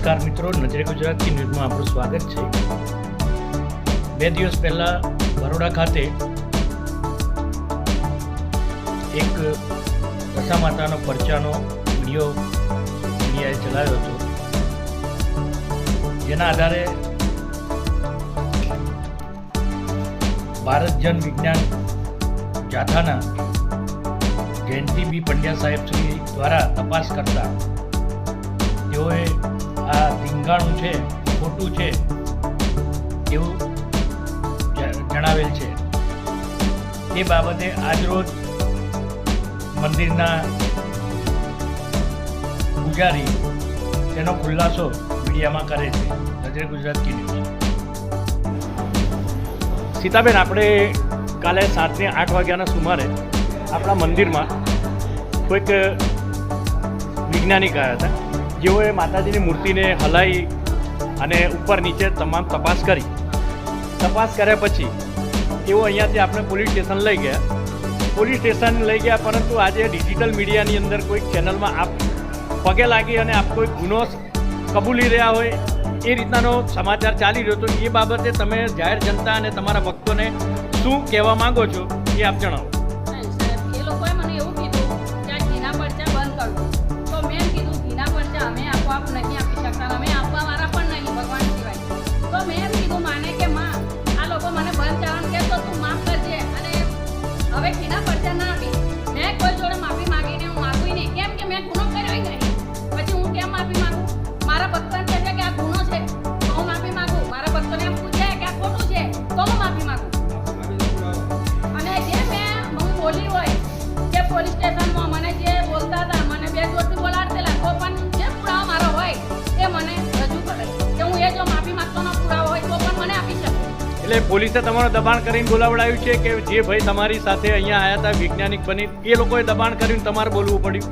નમસ્કાર મિત્રો, નજરે ગુજરાતી ન્યૂઝમાં આપણું સ્વાગત છે। 2 દિવસ પહેલા બરોડા ખાતે એક દશા માતાનો પરચાનો વિડીયો મીડિયાએ ચલાવ્યો હતો, જેના આધારે ભારત જન વિજ્ઞાન જાથાના જયંતિ બી પંડ્યા સાહેબ શ્રી દ્વારા તપાસ કરતા તેઓએ આ ધીંગાણું છે, ખોટું છે એવું જણાવેલ છે। તે બાબતે આજરોજ મંદિરના પૂજારી તેનો ખુલાસો મીડિયામાં કરે છે। નજરે ગુજરાતી ન્યૂઝ। સીતાબેન, આપણે કાલે 7 ને 8 વાગ્યાના સુમારે આપણા મંદિરમાં કોઈક વૈજ્ઞાનિક આવ્યા હતા, જેઓએ માતાજીની મૂર્તિને હલાવી અને ઉપર નીચે તમામ તપાસ કરી। તપાસ કર્યા પછી તેઓ અહીંયાથી આપણે પોલીસ સ્ટેશન લઈ ગયા। પોલીસ સ્ટેશન લઈ ગયા, પરંતુ આજે ડિજિટલ મીડિયાની અંદર કોઈક ચેનલમાં આપ પગે લાગી અને આપ કોઈ ગુનો કબૂલી રહ્યા હોય એ રીતનાનો સમાચાર ચાલી રહ્યો, તો એ બાબતે તમે જાહેર જનતા અને તમારા ભક્તોને શું કહેવા માંગો છો એ આપ જણાવો। એ લોકોએ મને એવું કીધું કે આ ઘીના પરચા બંધ કરજો, તો મેં કીધું ઘીના પરચા અમે આપોઆપ નહીં આપી શકતા, અમે આપવા વાળા પણ નહીં ભગવાન સિવાય। તો મેં એમ કીધું માને કે માં આ લોકો મને બંધ કરવાનું કહે તો તું માફ કરજે, અને હવે ઘીના પરચા ના આપી। મેં કોઈ જોડે માફી માંગીને હું માગું નહીં, કેમ કે મેં ગુનો કર્યો નહીં, પછી હું કેમ માફી માંગું? મારા ભક્તોને કહે છે કે આ ગુનો છે તો હું માફી માંગું, મારા ભક્તોને એમ પૂછે કે આ ખોટું છે તો હું માફી માંગું। અને જે હું બોલી હોય કે પોલીસ સ્ટેશનમાં મને જે બોલતા હતા, મને 2 જોરથી બોલાડતેલા, તો પણ જે પુરાવો મારો હોય એ મને રજૂ કરે કે હું એ જો માફી માંગતોનો પુરાવો હોય તો પણ મને આપી શકે। એટલે પોલીસે તમારું દબાણ કરીને બોલાવડાવ્યું છે કે જે ભાઈ તમારી સાથે અહીંયા આવ્યા હતા વૈજ્ઞાનિક બની, એ લોકોએ દબાણ કરીને તમારે બોલવું પડ્યું?